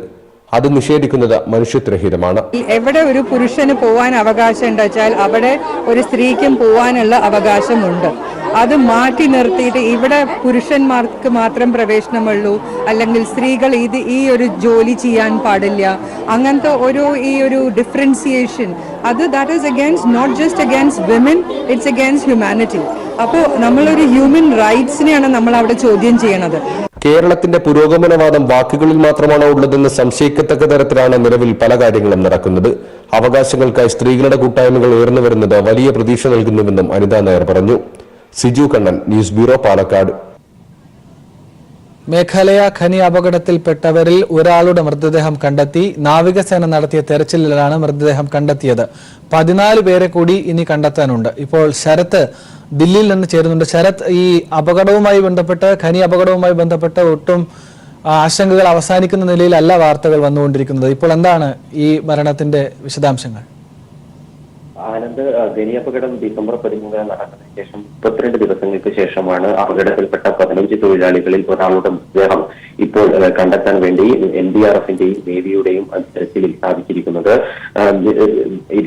അത് നിഷേധിക്കുന്നത് മനുഷ്യത്വരഹിതമാണ്. എവിടെ ഒരു പുരുഷന് പോവാൻ അവകാശം ഉണ്ട് വെച്ചാൽ അവിടെ ഒരു സ്ത്രീക്കും പോവാനുള്ള അവകാശമുണ്ട്. അത് മാറ്റി നിർത്തിയിട്ട് ഇവിടെ പുരുഷന്മാർക്ക് മാത്രം പ്രവേശനമുള്ളൂ, അല്ലെങ്കിൽ സ്ത്രീകൾ ഈ ഒരു ജോലി ചെയ്യാൻ പാടില്ല, അങ്ങനത്തെ ഈ ഒരു differentiation that is against not just against women, it's against humanity. അപ്പോൾ നമ്മളൊരു ഹ്യൂമൻ റൈറ്റ്സിനെയാണ് നമ്മൾ അവിടെ ചോദ്യം ചെയ്യണത്. കേരളത്തിന്റെ പുരോഗമനവാദം വാക്കുകളിൽ മാത്രമാണോ ഉള്ളതെന്ന് സംശയിക്കത്തക്ക തരത്തിലാണ് നിലവിൽ പല കാര്യങ്ങളും നടക്കുന്നത്. അവകാശങ്ങൾക്കായി സ്ത്രീകളുടെ കൂട്ടായ്മകൾ ഉയർന്നു വരുന്നത് വലിയ പ്രതീക്ഷ നൽകുന്നുവെന്നും അനിത നായർ പറഞ്ഞു. Siju Kannan, news bureau, Palakkad. മേഘാലയ ഖനി അപകടത്തിൽപ്പെട്ടവരിൽ ഒരാളുടെ മൃതദേഹം കണ്ടെത്തി. നാവികസേന നടത്തിയ തെരച്ചിലിലാണ് മൃതദേഹം കണ്ടെത്തിയത്. 14 പേരെ കൂടി ഇനി കണ്ടെത്താനുണ്ട്. ഇപ്പോൾ ശരത്ത് ദില്ലിയിൽ നിന്ന് ചേരുന്നുണ്ട്. ശരത്, ഈ അപകടവുമായി ബന്ധപ്പെട്ട് ഖനി അപകടവുമായി ബന്ധപ്പെട്ട് ഒട്ടും ആശങ്കകൾ അവസാനിക്കുന്ന നിലയിലല്ല വാർത്തകൾ വന്നുകൊണ്ടിരിക്കുന്നത്. ഇപ്പോൾ എന്താണ് ഈ മരണത്തിന്റെ വിശദാംശങ്ങൾ? ആനന്ദ്, ഖനി അപകടം ഡിസംബർ 13 നടന്നതിന് ശേഷം 32 ദിവസങ്ങൾക്ക് ശേഷമാണ് അപകടത്തിൽപ്പെട്ട 15 തൊഴിലാളികളിൽ ഒരാളുടെ മൃതദേഹം ഇപ്പോൾ കണ്ടെത്താൻ വേണ്ടി NDRFന്റെയും നേവിയുടെയും തെരച്ചിലിൽ സാധിച്ചിരിക്കുന്നത്.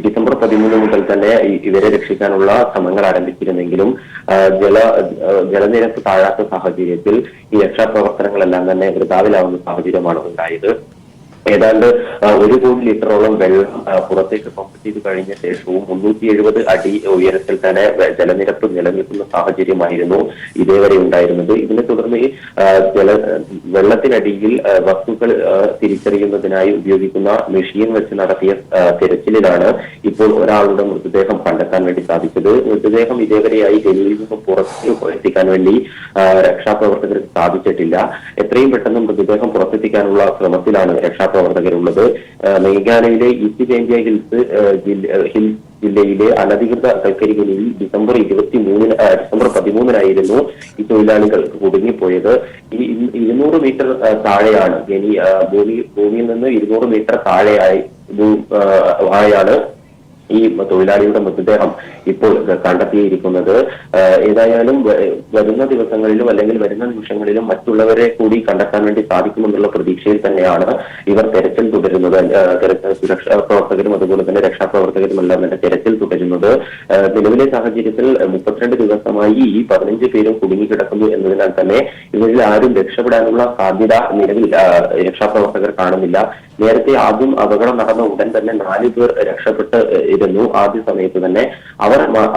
ഡിസംബർ 13 മുതൽ തന്നെ ഇവരെ രക്ഷിക്കാനുള്ള ശ്രമങ്ങൾ ആരംഭിച്ചിരുന്നെങ്കിലും ജലനിരപ്പ് താഴാത്ത സാഹചര്യത്തിൽ ഈ രക്ഷാപ്രവർത്തനങ്ങളെല്ലാം തന്നെ വൃഥാവിലാവുന്ന സാഹചര്യമാണ് ഉണ്ടായത്. ഏതാണ്ട് 1 കോടി ലിറ്ററോളം വെള്ളം പുറത്തേക്ക് പമ്പ് ചെയ്ത് കഴിഞ്ഞ ശേഷവും 370 അടി ഉയരത്തിൽ തന്നെ ജലനിരപ്പ് നിലനിൽക്കുന്ന സാഹചര്യമായിരുന്നു ഇതേവരെ ഉണ്ടായിരുന്നത്. ഇതിനെ തുടർന്ന് വെള്ളത്തിനടിയിൽ വസ്തുക്കൾ തിരിച്ചറിയുന്നതിനായി ഉപയോഗിക്കുന്ന മെഷീൻ വെച്ച് നടത്തിയ തെരച്ചിലിലാണ് ഇപ്പോൾ ഒരാളുടെ മൃതദേഹം കണ്ടെത്താൻ വേണ്ടി സാധിച്ചത്. മൃതദേഹം ഇതേവരെയായി ഡൽഹിയിൽ നിന്നും പുറത്തേക്ക് എത്തിക്കാൻ വേണ്ടി രക്ഷാപ്രവർത്തകർക്ക് സാധിച്ചിട്ടില്ല. എത്രയും പെട്ടെന്ന് മൃതദേഹം പുറത്തെത്തിക്കാനുള്ള ശ്രമത്തിലാണ് രക്ഷാപ്രവർത്തകരുള്ളത്. മേഘാലയയിലെ ഈസ്റ്റ് ജൈന്തിയ ഹിൽസ് ജില്ലയിലെ അനധികൃത കൽക്കരി ഖനിയിൽ ഡിസംബർ 13 ഈ തൊഴിലാളികൾ കുടുങ്ങിപ്പോയത്. ഈ 200 മീറ്റർ താഴെയാണ് ഭൂമിയിൽ നിന്ന് 200 മീറ്റർ താഴെയാണ് ഈ തൊഴിലാളിയുടെ മൃതദേഹം ഇപ്പോൾ കണ്ടെത്തിയിരിക്കുന്നത്. ഏതായാലും വരുന്ന ദിവസങ്ങളിലും അല്ലെങ്കിൽ വരുന്ന നിമിഷങ്ങളിലും മറ്റുള്ളവരെ കൂടി കണ്ടെത്താൻ വേണ്ടി സാധിക്കുമെന്നുള്ള പ്രതീക്ഷയിൽ തന്നെയാണ് ഇവർ തെരച്ചിൽ തുടരുന്നത്. തുടരുന്നത്. സുരക്ഷാ പ്രവർത്തകരും അതുപോലെ തന്നെ രക്ഷാപ്രവർത്തകരുമെല്ലാം തന്നെ തെരച്ചിൽ തുടരുന്നത്. നിലവിലെ സാഹചര്യത്തിൽ 32 ദിവസമായി ഈ 15 പേരും കുടുങ്ങിക്കിടക്കുന്നു എന്നതിനാൽ തന്നെ ഇവരിൽ ആരും രക്ഷപ്പെടാനുള്ള സാധ്യത നിലവിൽ രക്ഷാപ്രവർത്തകർ കാണുന്നില്ല. നേരത്തെ ആദ്യം അപകടം നടന്ന ഉടൻ തന്നെ 4 പേർ രക്ഷപ്പെട്ട് ഇരുന്നു. ആദ്യ സമയത്ത് തന്നെ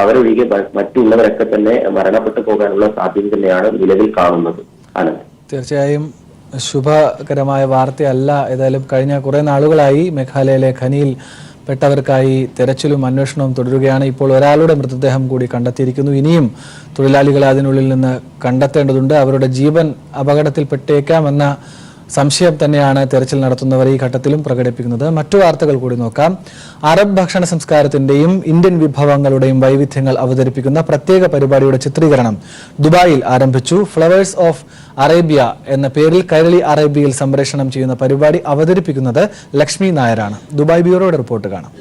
അവരൊഴികെ മറ്റുള്ളവരൊക്കെ തന്നെ മരണപ്പെട്ടു പോകാനുള്ള സാധ്യത തന്നെയാണ് നിലവിൽ കാണുന്നത്. ആനന്ദ്, തീർച്ചയായും ശുഭകരമായ വാർത്തയല്ല. ഏതായാലും കഴിഞ്ഞ കുറെ നാളുകളായി മേഘാലയയിലെ ഖനിയിൽ പെട്ടവർക്കായി തെരച്ചിലും അന്വേഷണവും തുടരുകയാണ്. ഇപ്പോൾ ഒരാളുടെ മൃതദേഹം കൂടി കണ്ടെത്തിയിരിക്കുന്നു. ഇനിയും തൊഴിലാളികളെ അതിനുള്ളിൽ നിന്ന് കണ്ടെത്തേണ്ടതുണ്ട്. അവരുടെ ജീവൻ അപകടത്തിൽപ്പെട്ടേക്കാമെന്ന സംശയം തന്നെയാണ് തെരച്ചിൽ നടത്തുന്നവർ ഈ ഘട്ടത്തിലും പ്രകടിപ്പിക്കുന്നത്. മറ്റു വാർത്തകൾ കൂടി നോക്കാം. അറബ് ഭക്ഷണ സംസ്കാരത്തിന്റെയും ഇന്ത്യൻ വിഭവങ്ങളുടെയും വൈവിധ്യങ്ങൾ അവതരിപ്പിക്കുന്ന പ്രത്യേക പരിപാടിയുടെ ചിത്രീകരണം ദുബായിൽ ആരംഭിച്ചു. ഫ്ലവേഴ്സ് ഓഫ് അറേബ്യ എന്ന പേരിൽ കൈരളി അറേബ്യയിൽ സംപ്രേഷണം ചെയ്യുന്ന പരിപാടി അവതരിപ്പിക്കുന്നത് ലക്ഷ്മി നായരാണ്. ദുബായ് ബ്യൂറോയുടെ റിപ്പോർട്ട് കാണാം.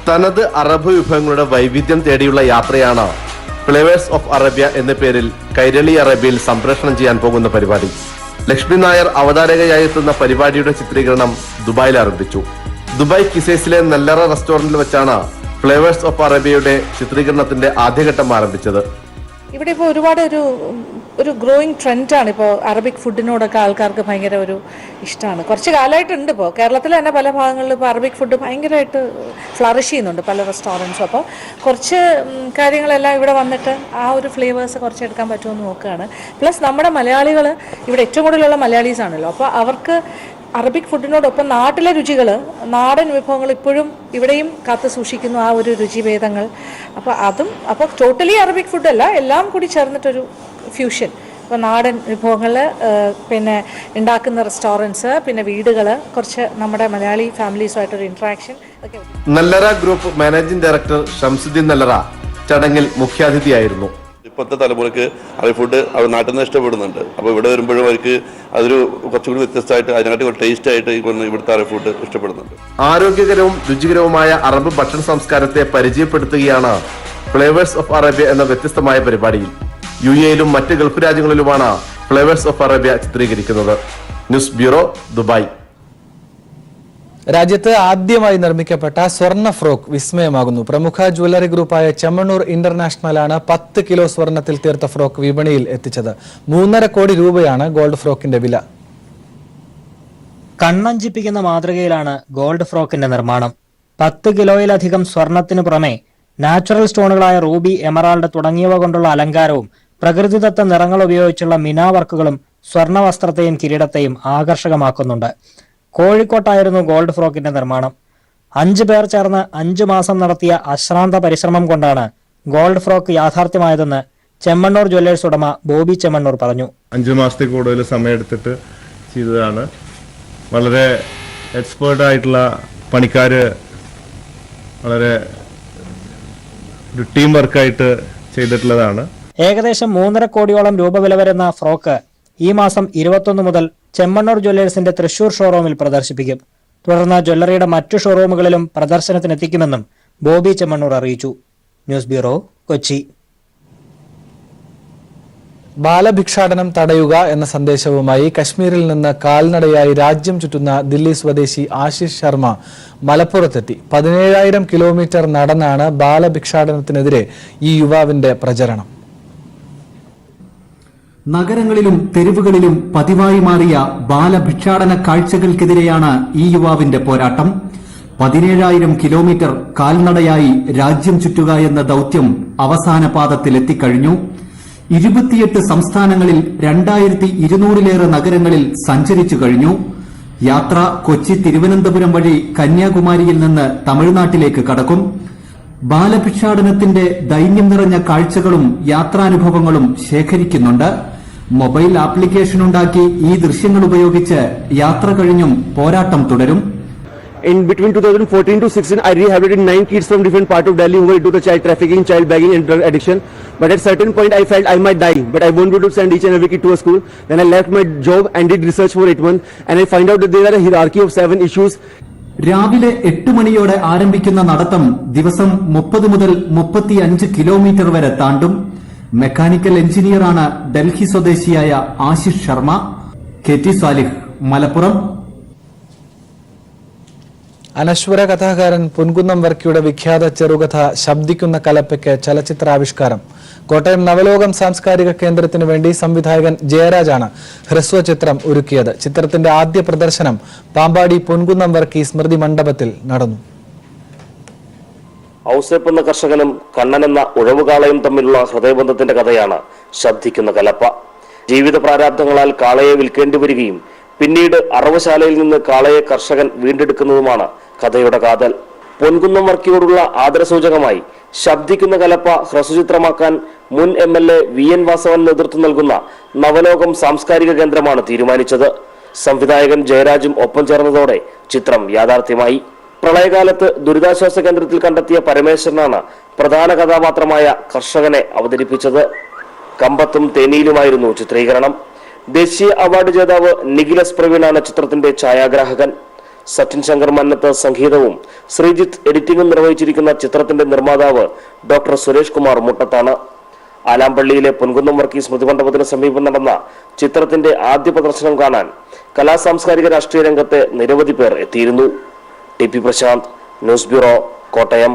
തനത് അറബ് വിഭവങ്ങളുടെ വൈവിധ്യം തേടിയുള്ള യാത്രയാണ് ഫ്ലേവേഴ്സ് ഓഫ് അറേബ്യ എന്ന പേരിൽ കൈരളി അറേബ്യയിൽ സംപ്രേഷണം ചെയ്യാൻ പോകുന്ന പരിപാടി. ലക്ഷ്മി നായർ അവതാരകയായി എത്തുന്ന പരിപാടിയുടെ ചിത്രീകരണം ദുബായിൽ ആരംഭിച്ചു. ദുബായ് കിസൈസിലെ നെല്ലറ റെസ്റ്റോറന്റിൽ വെച്ചാണ് ഫ്ലേവേഴ്സ് ഓഫ് അറേബ്യയുടെ ചിത്രീകരണത്തിന്റെ ആദ്യഘട്ടം ആരംഭിച്ചത്. ഇവിടെ ഇപ്പോൾ ഒരുപാട് ഒരു ഗ്രോയിങ് ട്രെൻഡാണ്. ഇപ്പോൾ അറബിക് ഫുഡിനോടൊക്കെ ആൾക്കാർക്ക് ഭയങ്കര ഒരു ഇഷ്ടമാണ്. കുറച്ച് കാലമായിട്ടുണ്ട്. ഇപ്പോൾ കേരളത്തിൽ തന്നെ പല ഭാഗങ്ങളിലും ഇപ്പോൾ അറബിക് ഫുഡ് ഭയങ്കരമായിട്ട് ഫ്ലറിഷ് ചെയ്യുന്നുണ്ട് പല റെസ്റ്റോറൻറ്റ്സും. അപ്പോൾ കുറച്ച് കാര്യങ്ങളെല്ലാം ഇവിടെ വന്നിട്ട് ആ ഒരു ഫ്ലേവേഴ്സ് കുറച്ച് എടുക്കാൻ പറ്റുമെന്ന് നോക്കുകയാണ്. പ്ലസ് നമ്മുടെ മലയാളികൾ ഇവിടെ ഏറ്റവും കൂടുതലുള്ള മലയാളീസാണല്ലോ. അപ്പോൾ അവർക്ക് അറബിക് ഫുഡിനോടൊപ്പം നാട്ടിലെ രുചികൾ, നാടൻ വിഭവങ്ങൾ ഇപ്പോഴും ഇവിടെയും കാത്തു സൂക്ഷിക്കുന്നു, ആ ഒരു രുചിഭേദങ്ങൾ. അപ്പോൾ ടോട്ടലി അറബിക് ഫുഡല്ല, എല്ലാം കൂടി ചേർന്നിട്ടൊരു ഫ്യൂഷൻ. ഇപ്പോൾ നാടൻ വിഭവങ്ങൾ, പിന്നെ ഉണ്ടാക്കുന്ന റെസ്റ്റോറൻറ്റ്സ്, പിന്നെ വീടുകൾ, കുറച്ച് നമ്മുടെ മലയാളി ഫാമിലീസുമായിട്ടൊരു ഇൻട്രാക്ഷൻ ഒക്കെ. നല്ലറ ഗ്രൂപ്പ് മാനേജിംഗ് ഡയറക്ടർ ഷംസുദ്ദീൻ നല്ലറ ചടങ്ങിൽ മുഖ്യാതിഥിയായിരുന്നു. ഇപ്പോഴത്തെ തലമുറയ്ക്ക് അറബ് ഫുഡ് അവർ നാട്ടിൽ നിന്ന് ഇഷ്ടപ്പെടുന്നുണ്ട്. അപ്പോൾ ഇവിടെ വരുമ്പോഴും അവർക്ക് അതൊരു കുറച്ചുകൂടി വ്യത്യസ്തമായിട്ട് അതിനെക്കാട്ടി ടേസ്റ്റ് ആയിട്ട് ഇവിടുത്തെ അറബ് ഫുഡ് ഇഷ്ടപ്പെടുന്നുണ്ട്. ആരോഗ്യകരവും രുചികരവുമായ അറബ് ഭക്ഷണ സംസ്കാരത്തെ പരിചയപ്പെടുത്തുകയാണ് ഫ്ലേവേഴ്സ് ഓഫ് അറേബ്യ എന്ന വ്യത്യസ്തമായ പരിപാടിയിൽ. UAE-യിലും മറ്റ് ഗൾഫ് രാജ്യങ്ങളിലുമാണ് ഫ്ലേവേഴ്സ് ഓഫ് അറേബ്യ ചിത്രീകരിക്കുന്നത്. News bureau, Dubai. രാജ്യത്ത് ആദ്യമായി നിർമ്മിക്കപ്പെട്ട സ്വർണ്ണ ഫ്രോക്ക് വിസ്മയമാകുന്നു. പ്രമുഖ ജ്വല്ലറി ഗ്രൂപ്പായ ചെമ്മണ്ണൂർ ഇന്റർനാഷണലാണ് 10 കിലോ സ്വർണ്ണത്തിൽ തീർത്ത ഫ്രോക്ക് വിപണിയിൽ എത്തിച്ചത്. 3.5 കോടി രൂപയാണ് ഗോൾഡ് ഫ്രോക്കിന്റെ വില. കണ്ണഞ്ചിപ്പിക്കുന്ന മാതൃകയിലാണ് ഗോൾഡ് ഫ്രോക്കിന്റെ നിർമ്മാണം. 10 കിലോയിലധികം സ്വർണത്തിനു പുറമെ നാച്ചുറൽ സ്റ്റോണുകളായ റൂബി, എമറാൾഡ് തുടങ്ങിയവ കൊണ്ടുള്ള അലങ്കാരവും പ്രകൃതിദത്ത നിറങ്ങൾ ഉപയോഗിച്ചുള്ള മിനാ വർക്കുകളും സ്വർണ്ണ വസ്ത്രത്തെയും കിരീടത്തെയും ആകർഷകമാക്കുന്നുണ്ട്. കോഴിക്കോട്ടായിരുന്നു ഗോൾഡ് ഫ്രോക്കിന്റെ നിർമ്മാണം. 5 പേർ ചേർന്ന് 5 മാസം നടത്തിയ അശ്രാന്ത പരിശ്രമം കൊണ്ടാണ് ഗോൾഡ് ഫ്രോക്ക് യാഥാർത്ഥ്യമായതെന്ന് ചെമ്മണ്ണൂർ ജ്വല്ലേഴ്സ് ഉടമ ബോബി ചെമ്മണ്ണൂർ പറഞ്ഞു. 5 മാസത്തിൽ കൂടുതൽ സമയമെടുത്തിട്ട് ചെയ്തതാണ്. വളരെ എക്സ്പേർട്ടായിട്ടുള്ള പണിക്കാര് വളരെ ഒരു ടീം വർക്കായിട്ട് ചെയ്തിട്ടുള്ളതാണ്. ഏകദേശം 3.5 കോടിയോളം രൂപ വില വരുന്ന ഫ്രോക്ക് ഈ മാസം 21 മുതൽ ചെമ്മണ്ണൂർ ജ്വല്ലേഴ്സിന്റെ തൃശൂർ ഷോറൂമിൽ പ്രദർശിപ്പിക്കും. തുടർന്ന് ജ്വല്ലറിയുടെ മറ്റു ഷോറൂമുകളിലും പ്രദർശനത്തിനെത്തിക്കുമെന്നും ബോബി ചെമ്മണ്ണൂർ അറിയിച്ചു. News bureau, Kochi. ബാലഭിക്ഷാടനം തടയുക എന്ന സന്ദേശവുമായി കശ്മീരിൽ നിന്ന് കാൽനടയായി രാജ്യം ചുറ്റുന്ന ദില്ലി സ്വദേശി ആശിഷ് ശർമ്മ മലപ്പുറത്തെത്തി. 17,000 കിലോമീറ്റർ നടന്നാണ് ബാലഭിക്ഷാടനത്തിനെതിരെ ഈ യുവാവിന്റെ പ്രചരണം. നഗരങ്ങളിലും തെരുവുകളിലും പതിവായി മാറിയ ബാലഭിക്ഷാടന കാഴ്ചകൾക്കെതിരെയാണ് ഈ യുവാവിന്റെ പോരാട്ടം. 17,000 കിലോമീറ്റർ കാൽനടയായി രാജ്യം ചുറ്റുക എന്ന ദൌത്യം അവസാന പാദത്തിലെത്തിക്കഴിഞ്ഞു. 28 സംസ്ഥാനങ്ങളിൽ 2,200-ലേറെ നഗരങ്ങളിൽ സഞ്ചരിച്ചു കഴിഞ്ഞു. യാത്ര കൊച്ചി തിരുവനന്തപുരം വഴി കന്യാകുമാരിയിൽ നിന്ന് തമിഴ്നാട്ടിലേക്ക് കടക്കും. ബാലഭിക്ഷാടനത്തിന്റെ ദൈന്യം നിറഞ്ഞ കാഴ്ചകളും യാത്രാനുഭവങ്ങളും ശേഖരിക്കുന്നുണ്ട്. മൊബൈൽ ആപ്ലിക്കേഷൻ ഉണ്ടാക്കി ഈ ദൃശ്യങ്ങൾ ഉപയോഗിച്ച് യാത്ര കഴിഞ്ഞും പോരാട്ടം തുടരും. In between 2014 to 16, I rehabilitated 9 kids from different parts of Delhi who were into the child trafficking, child begging and drug addiction. But at certain point I felt I might die, but I won't be able to send each and every kid to a school. Then I left my job and did research for 8 months and I find out that there are a hierarchy of 7 issues. രാവിലെ 8 മണിയോടെ ആരംഭിക്കുന്ന നടത്തം ദിവസം 30 മുതൽ 35 kilometre വരെ താണ്ടും. Mechanical എഞ്ചിനീയറാണ് ഡൽഹി സ്വദേശിയായ Ashish Sharma. KT Salih, Malappuram. അനശ്വര കഥാകാരൻ പൊൻകുന്നം വർക്കിയുടെ വിഖ്യാത ചെറുകഥ ശബ്ദിക്കുന്ന കലപ്പയ്ക്ക് ചലച്ചിത്രാവിഷ്കാരം. കോട്ടയം നവലോകം സാംസ്കാരിക കേന്ദ്രത്തിനു വേണ്ടി സംവിധായകൻ ജയരാജാണ് ഹ്രസ്വചിത്രം ഒരുക്കിയത്. ചിത്രത്തിന്റെ ആദ്യ പ്രദർശനം പാമ്പാടി പൊൻകുന്നം വർക്കി സ്മൃതി മണ്ഡപത്തിൽ നടന്നു. ഔസേപ്പ് എന്ന കർഷകനും കണ്ണൻ എന്ന ഉഴവുകാളയും തമ്മിലുള്ള ഹൃദയബന്ധത്തിന്റെ കഥയാണ് ശബ്ദിക്കുന്ന കലപ്പ. ജീവിത പ്രാരാബ്ദങ്ങളാൽ കാളയെ വിൽക്കേണ്ടി വരികയും പിന്നീട് അറവുശാലയിൽ നിന്ന് കാളയെ കർഷകൻ വീണ്ടെടുക്കുന്നതുമാണ് കഥയുടെ കാതൽ. പൊൻകുന്നം വർക്കിയോടുള്ള ആദരസൂചകമായി ശബ്ദിക്കുന്ന കലപ്പ ഹ്രസ്വചിത്രമാക്കാൻ മുൻ MLA VN വാസവൻ നേതൃത്വം നൽകുന്ന നവലോകം സാംസ്കാരിക കേന്ദ്രമാണ് തീരുമാനിച്ചത്. സംവിധായകൻ ജയരാജും ഒപ്പം ചേർന്നതോടെ ചിത്രം യാഥാർത്ഥ്യമായി. പ്രളയകാലത്ത് ദുരിതാശ്വാസ കേന്ദ്രത്തിൽ കണ്ടെത്തിയ പരമേശ്വരനാണ് പ്രധാന കഥാപാത്രമായ കർഷകനെ അവതരിപ്പിച്ചത്. കമ്പത്തും തേനിയിലുമായിരുന്നു ചിത്രീകരണം. ദേശീയ അവാർഡ് ജേതാവ് നിഖിലസ് പ്രവീണാണ് ചിത്രത്തിന്റെ ഛായാഗ്രാഹകൻ. സച്ചിൻ ശങ്കർ മന്നത്ത് സംഗീതവും ശ്രീജിത്ത് എഡിറ്റിംഗും നിർവഹിച്ചിരിക്കുന്ന ചിത്രത്തിന്റെ നിർമ്മാതാവ് ഡോക്ടർ സുരേഷ് കുമാർ മുട്ടത്താണ്. ആലാമ്പള്ളിയിലെ പൊൻകുന്നം വർക്കി സ്മൃതി മണ്ഡപത്തിന് സമീപം നടന്ന ചിത്രത്തിന്റെ ആദ്യ പ്രദർശനം കാണാൻ കലാ സാംസ്കാരിക രാഷ്ട്രീയ രംഗത്തെ നിരവധി പേർ എത്തിയിരുന്നു. TP Prashanth, news bureau, Kottayam.